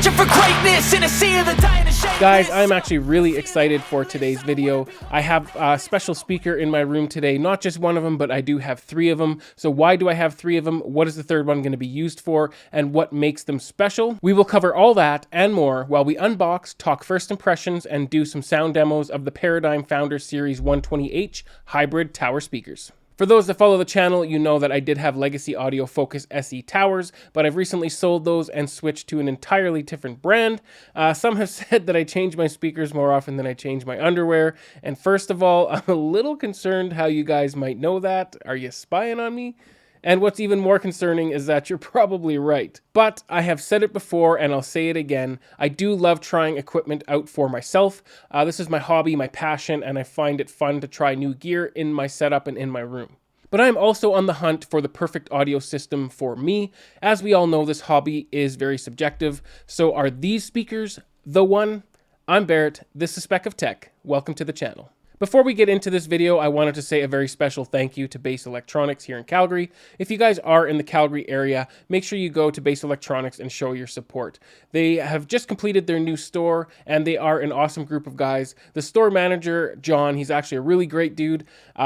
searching for greatness in a sea of the dying to shame. Guys, I'm actually really excited for today's video. I have a special speaker in my room today, not just one of them, but I do have 3 of them. So why do I have 3 of them? What is the third one going to be used for? And what makes them special? We will cover all that and more while we unbox, talk first impressions, and do some sound demos of the Paradigm Founder Series 120H hybrid tower speakers. For those that follow the channel, you know that I did have Legacy Audio Focus SE towers, but I've recently sold those and switched to an entirely different brand. Some have said that I change my speakers more often than I change my underwear. And first of all, I'm a little concerned how you guys might know that. Are you spying on me? And what's even more concerning is that you're probably right. But I have said it before and I'll say it again. I do love trying equipment out for myself. This is my hobby, my passion, and I find it fun to try new gear in my setup and in my room. But I'm also on the hunt for the perfect audio system for me. As we all know, this hobby is very subjective. So are these speakers the one? I'm Barrett, this is Spec of Tech. Welcome to the channel. Before we get into this video, I wanted to say a very special thank you to Base Electronics here in Calgary. If you guys are in the Calgary area, make sure you go to Base Electronics and show your support. They have just completed their new store, and they are an awesome group of guys. The store manager, John, he's actually a really great dude.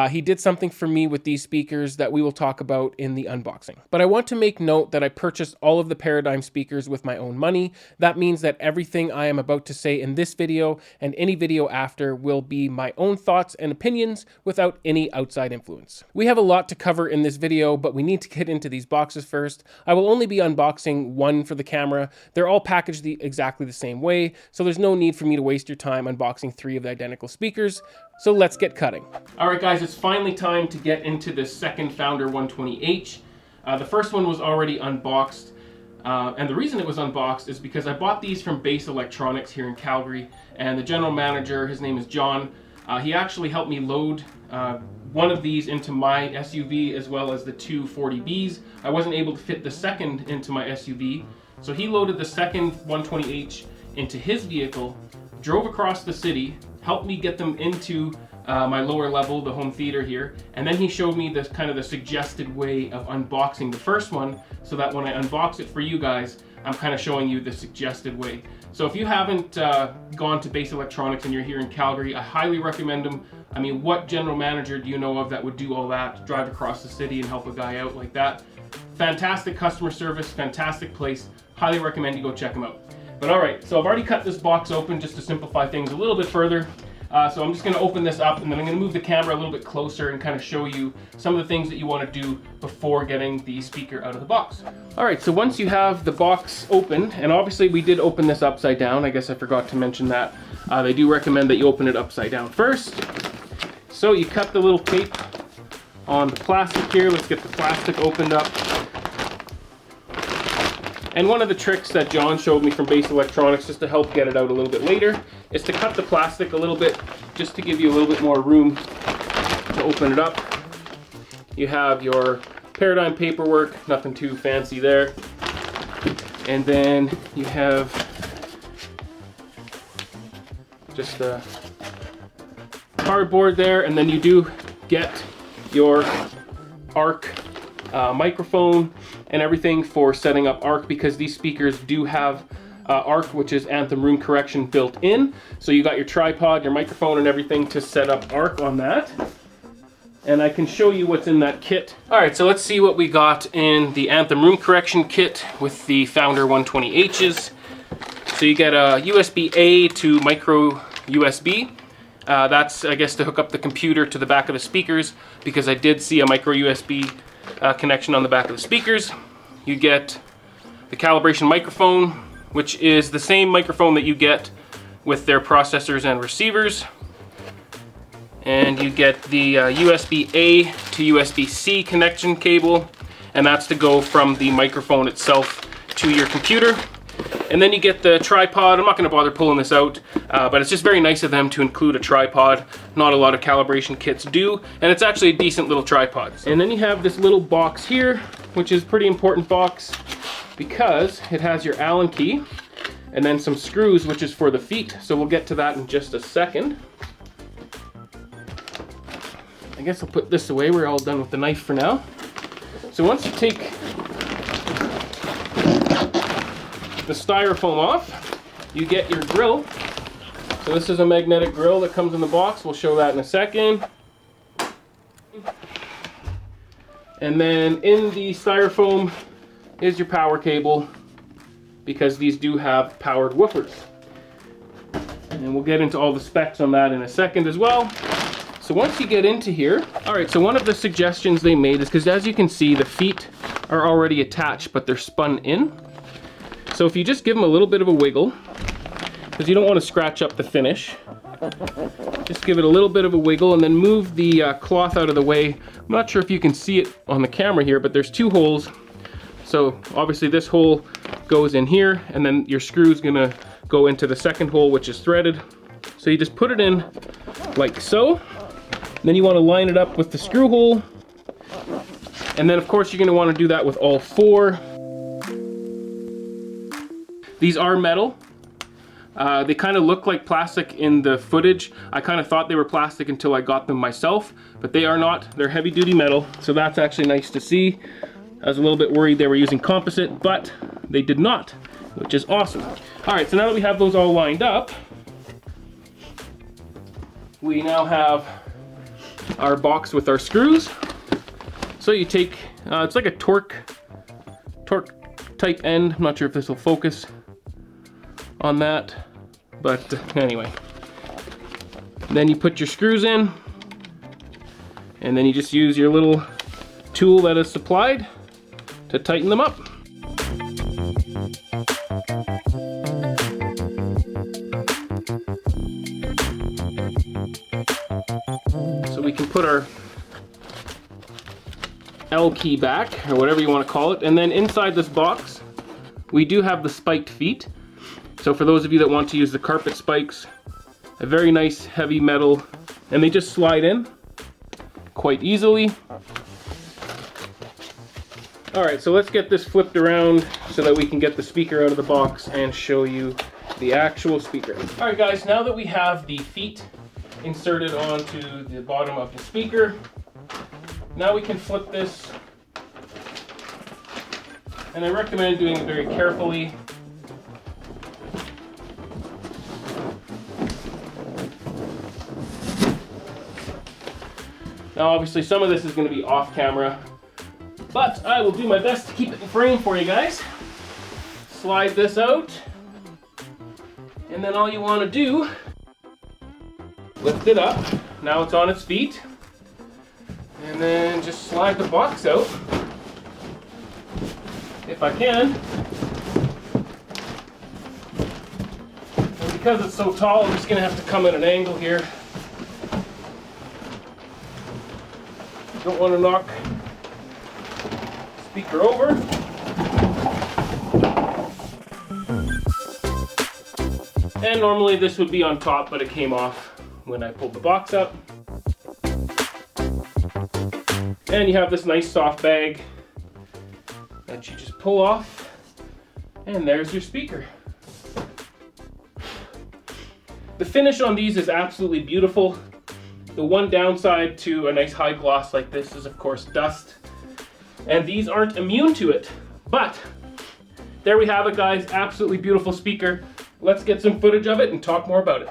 He did something for me with these speakers that we will talk about in the unboxing. But I want to make note that I purchased all of the Paradigm speakers with my own money. That means that everything I am about to say in this video and any video after will be my own thoughts and opinions without any outside influence. We have a lot to cover in this video, but we need to get into these boxes first. I will only be unboxing one for the camera. They're all packaged exactly the same way, so there's no need for me to waste your time unboxing 3 of the identical speakers. So let's get cutting. All right, guys, it's finally time to get into the second Founder 120H. The first one was already unboxed. And the reason it was unboxed is because I bought these from Base Electronics here in Calgary, and the general manager, his name is John, he actually helped me load one of these into my SUV as well as the 2 40Bs. I wasn't able to fit the second into my SUV, so he loaded the second 120H into his vehicle, drove across the city, helped me get them into my lower level, the home theater here, and then he showed me this kind of the suggested way of unboxing the first one, so that when I unbox it for you guys, I'm kind of showing you the suggested way. So if you haven't gone to Base Electronics and you're here in Calgary, I highly recommend them. I mean, what general manager do you know of that would do all that, drive across the city and help a guy out like that? Fantastic customer service, fantastic place. Highly recommend you go check them out. But all right, so I've already cut this box open just to simplify things a little bit further. So I'm just going to open this up, and then I'm going to move the camera a little bit closer and kind of show you some of the things that you want to do before getting the speaker out of the box. All right, so once you have the box open, and obviously we did open this upside down. I guess I forgot to mention that. They do recommend that you open it upside down first. So you cut the little tape on the plastic here. Let's get the plastic opened up. And one of the tricks that John showed me from Base Electronics, just to help get it out a little bit later, is to cut the plastic a little bit, just to give you a little bit more room to open it up. You have your Paradigm paperwork, nothing too fancy there. And then you have just the cardboard there, and then you do get your ARC microphone and everything for setting up ARC, because these speakers do have ARC, which is Anthem Room Correction, built in. So you got your tripod, your microphone, and everything to set up ARC on that. And I can show you what's in that kit. All right, so let's see what we got in the Anthem Room Correction kit with the Founder 120Hs. So you get a USB-A to micro USB. That's, I guess, to hook up the computer to the back of the speakers, because I did see a micro USB connection on the back of the speakers. You get the calibration microphone, which is the same microphone that you get with their processors and receivers. And you get the USB-A to USB-C connection cable, and that's to go from the microphone itself to your computer. And then you get the tripod. I'm not going to bother pulling this out, but it's just very nice of them to include a tripod. Not a lot of calibration kits do, and it's actually a decent little tripod. And then you have this little box here, which is a pretty important box because it has your Allen key and then some screws, which is for the feet. So we'll get to that in just a second. I guess I'll put this away. We're all done with the knife for now. So once you take the styrofoam off, you get your grill. So this is a magnetic grill that comes in the box. We'll show that in a second. And then in the styrofoam is your power cable, because these do have powered woofers. And we'll get into all the specs on that in a second as well. So once you get into here, all right, so one of the suggestions they made is, because as you can see, the feet are already attached, but they're spun in. So if you just give them a little bit of a wiggle, because you don't want to scratch up the finish, just give it a little bit of a wiggle and then move the cloth out of the way. I'm not sure if you can see it on the camera here, but there's two holes. So obviously this hole goes in here, and then your screw is gonna go into the second hole, which is threaded. So you just put it in like so. Then you want to line it up with the screw hole. And then of course you're gonna want to do that with all four. These are metal. They kind of look like plastic in the footage. I kind of thought they were plastic until I got them myself, but they are not. They're heavy duty metal, so that's actually nice to see. I was a little bit worried they were using composite, but they did not, which is awesome. All right, so now that we have those all lined up, we now have our box with our screws. So you take, it's like a torque type end. I'm not sure if this will focus on that, but anyway. Then you put your screws in, and then you just use your little tool that is supplied to tighten them up. So we can put our L key back, or whatever you want to call it, and then inside this box we do have the spiked feet. So for those of you that want to use the carpet spikes, a very nice heavy metal, and they just slide in quite easily. All right, so let's get this flipped around so that we can get the speaker out of the box and show you the actual speaker. All right guys, now that we have the feet inserted onto the bottom of the speaker, now we can flip this. And I recommend doing it very carefully. Now obviously some of this is going to be off camera, but I will do my best to keep it in frame for you guys. Slide this out, and then all you want to do, lift it up. Now it's on its feet, and then just slide the box out, if I can. And because it's so tall, I'm just going to have to come at an angle here. Don't want to knock the speaker over. And normally this would be on top, but it came off when I pulled the box up. And you have this nice soft bag that you just pull off, and there's your speaker. The finish on these is absolutely beautiful. The one downside to a nice high gloss like this is of course dust, and these aren't immune to it. But there we have it guys, absolutely beautiful speaker. Let's get some footage of it and talk more about it.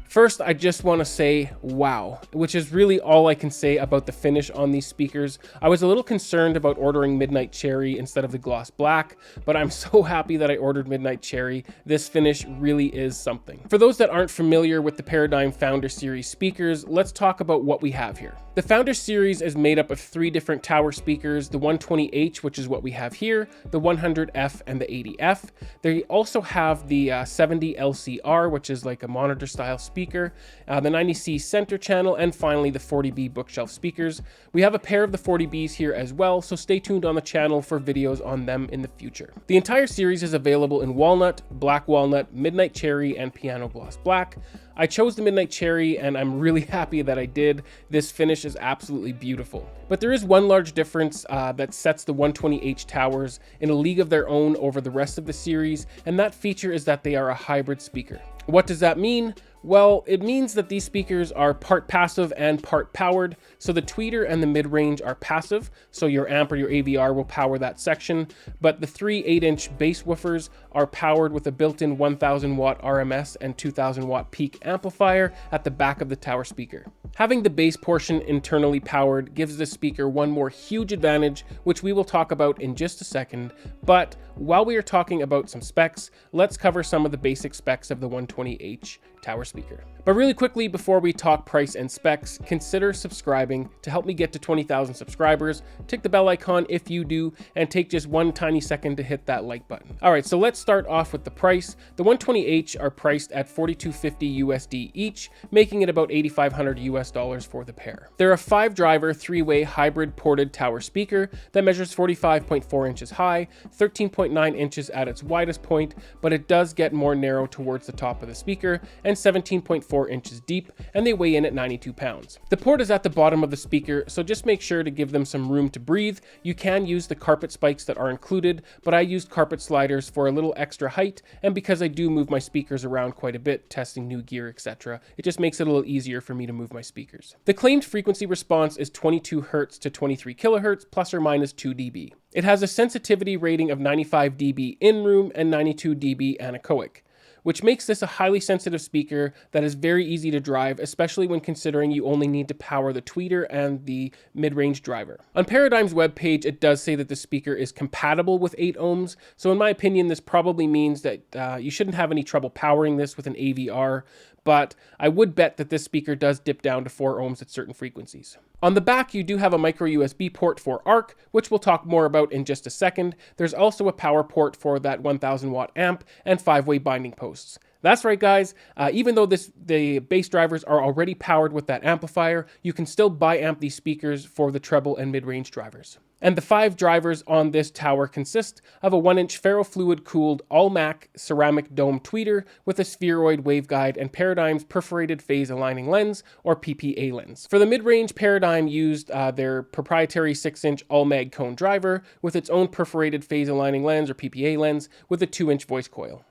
First, I just want to say wow, which is really all I can say about the finish on these speakers. I was a little concerned about ordering Midnight Cherry instead of the gloss black, but I'm so happy that I ordered Midnight Cherry. This finish really is something. For those that aren't familiar with the Paradigm Founder Series speakers, let's talk about what we have here. The Founder Series is made up of 3 different tower speakers, the 120H, which is what we have here, the 100F, and the 80F. They also have the 70 LCR, which is like a monitor style speaker, speaker, the 90C center channel, and finally the 40B bookshelf speakers. We have a pair of the 40Bs here as well, so stay tuned on the channel for videos on them in the future. The entire series is available in walnut, black walnut, midnight cherry, and piano gloss black. I chose the midnight cherry and I'm really happy that I did. This finish is absolutely beautiful. But there is one large difference that sets the 120H towers in a league of their own over the rest of the series, and that feature is that they are a hybrid speaker. What does that mean? Well, it means that these speakers are part passive and part powered. So the tweeter and the mid-range are passive, so your amp or your AVR will power that section, but the three 8-inch bass woofers are powered with a built-in 1000 watt RMS and 2000 watt peak amplifier at the back of the tower speaker. Having the bass portion internally powered gives the speaker one more huge advantage, which we will talk about in just a second, but while we are talking about some specs, let's cover some of the basic specs of the 120H tower speaker. But really quickly, before we talk price and specs, consider subscribing to help me get to 20,000 subscribers. Tick the bell icon if you do, and take just one tiny second to hit that like button. All right, so let's start off with the price. The 120H are priced at $4,250 USD each, making it about $8,500 US dollars for the pair. They're a 5-driver, 3-way hybrid ported tower speaker that measures 45.4 inches high, 13.9 inches at its widest point, but it does get more narrow towards the top of the speaker, and 17.4 inches deep, and they weigh in at 92 pounds. The port is at the bottom of the speaker, so just make sure to give them some room to breathe. You can use the carpet spikes that are included, but I used carpet sliders for a little extra height, and because I do move my speakers around quite a bit, testing new gear, etc., it just makes it a little easier for me to move my speakers. The claimed frequency response is 22 Hz to 23 kHz, plus or minus 2 dB. It has a sensitivity rating of 95 dB in-room and 92 dB anechoic, which makes this a highly sensitive speaker that is very easy to drive, especially when considering you only need to power the tweeter and the mid-range driver. On Paradigm's webpage, it does say that the speaker is compatible with 8 ohms, so in my opinion, this probably means that you shouldn't have any trouble powering this with an AVR, but I would bet that this speaker does dip down to 4 ohms at certain frequencies. On the back, you do have a micro USB port for ARC, which we'll talk more about in just a second. There's also a power port for that 1000 watt amp and 5-way binding posts. That's right, guys. Even though the bass drivers are already powered with that amplifier, you can still bi-amp these speakers for the treble and mid-range drivers. And the 5 drivers on this tower consist of a 1-inch ferrofluid cooled all-MAC ceramic dome tweeter with a spheroid waveguide and Paradigm's perforated phase aligning lens, or PPA lens. For the mid-range, Paradigm used their proprietary 6-inch all-mag cone driver with its own perforated phase aligning lens, or PPA lens, with a 2-inch voice coil.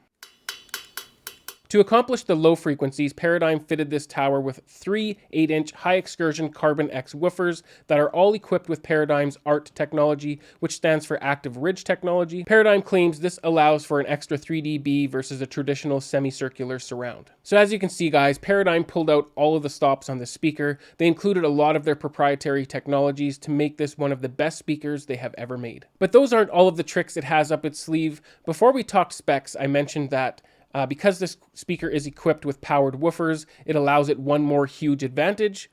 To accomplish the low frequencies, Paradigm fitted this tower with 3 8-inch high excursion Carbon X woofers that are all equipped with Paradigm's ART technology, which stands for Active Ridge Technology. Paradigm claims this allows for an extra 3 dB versus a traditional semicircular surround. So as you can see, guys, Paradigm pulled out all of the stops on the speaker. They included a lot of their proprietary technologies to make this one of the best speakers they have ever made. But those aren't all of the tricks it has up its sleeve. Before we talk specs, I mentioned that because this speaker is equipped with powered woofers, it allows it one more huge advantage,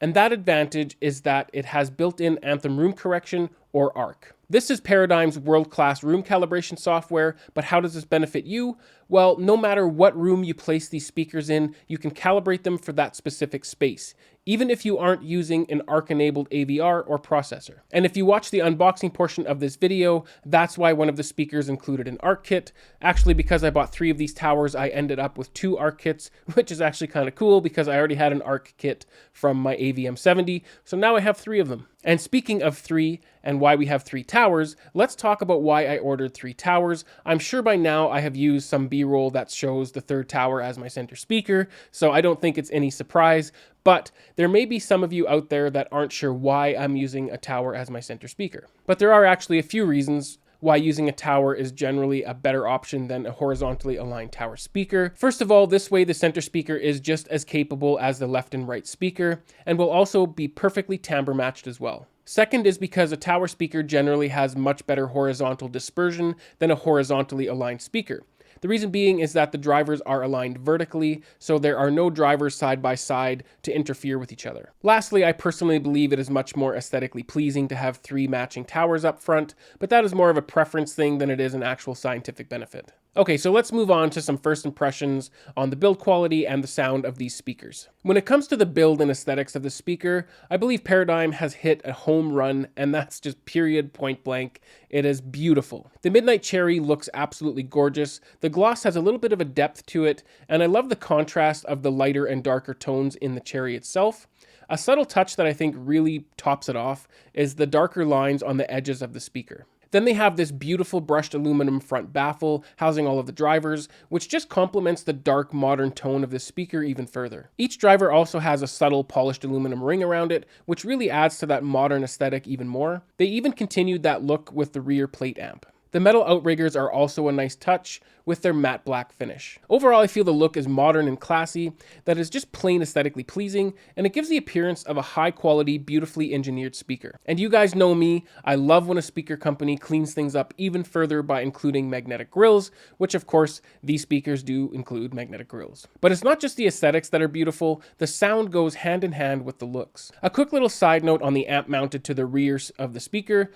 and that advantage is that it has built-in Anthem room correction, or ARC. This is Paradigm's world-class room calibration software, but how does this benefit you? Well, no matter what room you place these speakers in, you can calibrate them for that specific space, even if you aren't using an ARC-enabled AVR or processor. And if you watch the unboxing portion of this video, that's why one of the speakers included an ARC kit. Actually, because I bought 3 of these towers, I ended up with 2 ARC kits, which is actually kind of cool because I already had an ARC kit from my AVM70, so now I have 3 of them. And speaking of 3 and why we have 3 towers, let's talk about why I ordered 3 towers. I'm sure by now I have used some B-roll that shows the 3rd tower as my center speaker, so I don't think it's any surprise, but there may be some of you out there that aren't sure why I'm using a tower as my center speaker. But there are actually a few reasons why using a tower is generally a better option than a horizontally aligned tower speaker. First of all, this way the center speaker is just as capable as the left and right speaker, and will also be perfectly timbre matched as well. Second is because a tower speaker generally has much better horizontal dispersion than a horizontally aligned speaker. The reason being is that the drivers are aligned vertically, so there are no drivers side by side to interfere with each other. Lastly, I personally believe it is much more aesthetically pleasing to have 3 matching towers up front, but that is more of a preference thing than it is an actual scientific benefit. Okay, so let's move on to some first impressions on the build quality and the sound of these speakers. When it comes to the build and aesthetics of the speaker, I believe Paradigm has hit a home run, and that's just period, point blank. It is beautiful. The Midnight Cherry looks absolutely gorgeous. The gloss has a little bit of a depth to it, and I love the contrast of the lighter and darker tones in the cherry itself. A subtle touch that I think really tops it off is the darker lines on the edges of the speaker. Then they have this beautiful brushed aluminum front baffle housing all of the drivers, which just complements the dark modern tone of the speaker even further. Each driver also has a subtle polished aluminum ring around it, which really adds to that modern aesthetic even more. They even continued that look with the rear plate amp. The metal outriggers are also a nice touch with their matte black finish. Overall, I feel the look is modern and classy, that is just plain aesthetically pleasing, and it gives the appearance of a high quality, beautifully engineered speaker. And you guys know me, I love when a speaker company cleans things up even further by including magnetic grills, which of course, these speakers do include magnetic grills. But it's not just the aesthetics that are beautiful, the sound goes hand in hand with the looks. A quick little side note on the amp mounted to the rear of the speaker,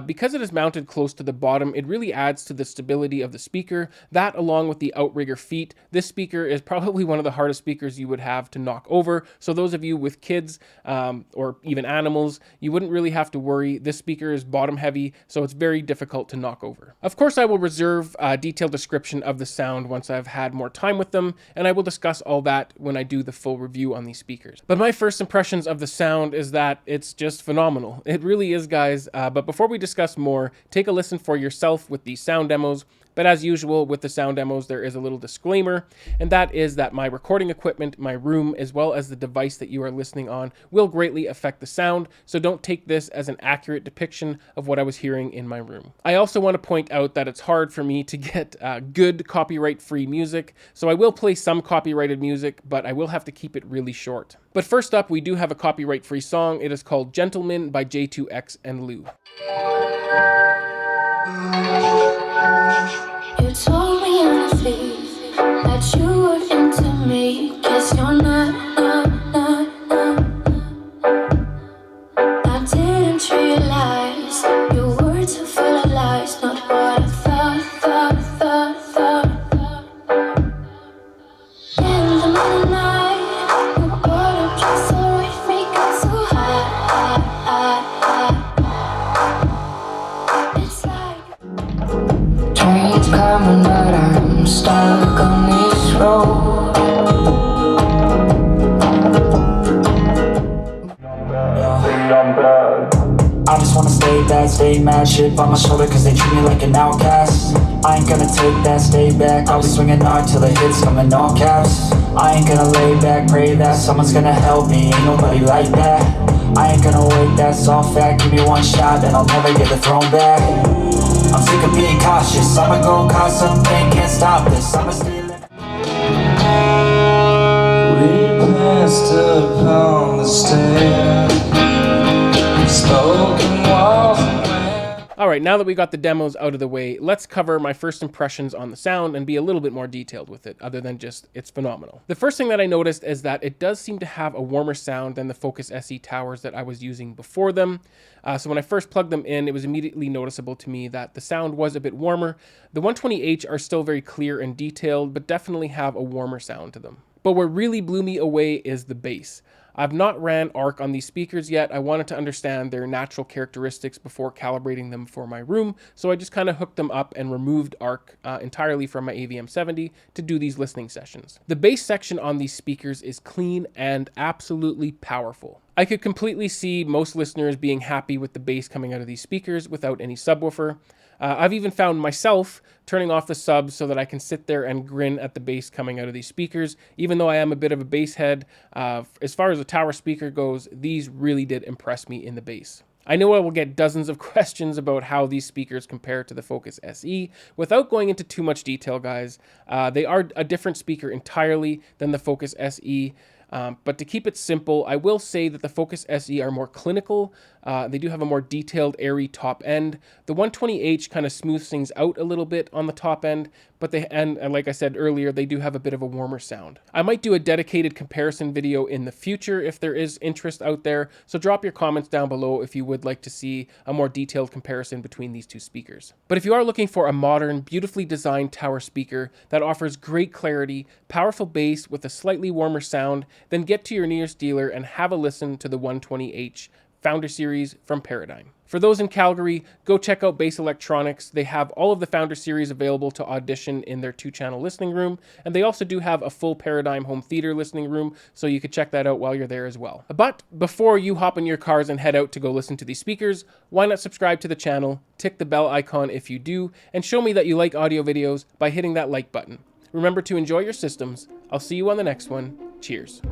because it is mounted close to the bottom, it really adds to the stability of the speaker. That, along with the outrigger feet, this speaker is probably one of the hardest speakers you would have to knock over. So those of you with kids or even animals, you wouldn't really have to worry. This speaker is bottom heavy, so it's very difficult to knock over. Of course, I will reserve a detailed description of the sound once I've had more time with them, and I will discuss all that when I do the full review on these speakers. But my first impressions of the sound is that it's just phenomenal. It really is, guys. But before we discuss more, take a listen for yourself with these sound demos. But as usual with the sound demos, there is a little disclaimer, and that is that my recording equipment, my room, as well as the device that you are listening on will greatly affect the sound, so don't take this as an accurate depiction of what I was hearing in my room. I also want to point out that it's hard for me to get good copyright-free music, so I will play some copyrighted music, but I will have to keep it really short. But first up, we do have a copyright-free song. It is called Gentleman by J2X and Lou. You told me honestly that you were into me. Guess you're not. I didn't realize your words are full of lies. Not what I thought. In the middle of the night, you ordered just so right, make it so high. It's like trains coming, but I'm stuck on this road. I just wanna stay bad, stay mad, shit on my shoulder cause they treat me like an outcast. I ain't gonna take that, stay back, I'll be swinging hard till the hits come in all caps. I ain't gonna lay back, pray that someone's gonna help me, ain't nobody like that. I ain't gonna wait, that's all fact, give me one shot and I'll never get the throne back. I'm sick of being cautious, I'ma go cause something, can't stop this, I'ma stay living. We passed upon the stairs, spoken walls and All right, now that we got the demos out of the way, let's cover my first impressions on the sound and be a little bit more detailed with it, other than just it's phenomenal. The first thing that I noticed is that it does seem to have a warmer sound than the Focus SE towers that I was using before them. So when I first plugged them in, it was immediately noticeable to me that the sound was a bit warmer. The 120H are still very clear and detailed, but definitely have a warmer sound to them. But what really blew me away is the bass. I've not ran ARC on these speakers yet. I wanted to understand their natural characteristics before calibrating them for my room, so I just kind of hooked them up and removed ARC entirely from my AVM70 to do these listening sessions. The bass section on these speakers is clean and absolutely powerful. I could completely see most listeners being happy with the bass coming out of these speakers without any subwoofer. I've even found myself turning off the subs so that I can sit there and grin at the bass coming out of these speakers. Even though I am a bit of a bass head, as far as a tower speaker goes, these really did impress me in the bass. I know I will get dozens of questions about how these speakers compare to the Focus SE. Without going into too much detail, guys, they are a different speaker entirely than the Focus SE. But to keep it simple, I will say that the Focus SE are more clinical. They do have a more detailed, airy top end. The 120H kind of smooths things out a little bit on the top end, but and like I said earlier, they do have a bit of a warmer sound. I might do a dedicated comparison video in the future if there is interest out there, so drop your comments down below if you would like to see a more detailed comparison between these two speakers. But if you are looking for a modern, beautifully designed tower speaker that offers great clarity, powerful bass with a slightly warmer sound, then get to your nearest dealer and have a listen to the 120H Founder Series from Paradigm. For those in Calgary, go check out Bass Electronics. They have all of the Founder Series available to audition in their 2-channel listening room, and they also do have a full Paradigm home theater listening room, so you could check that out while you're there as well. But before you hop in your cars and head out to go listen to these speakers, why not subscribe to the channel, tick the bell icon if you do, and show me that you like audio videos by hitting that like button. Remember to enjoy your systems. I'll see you on the next one. Cheers.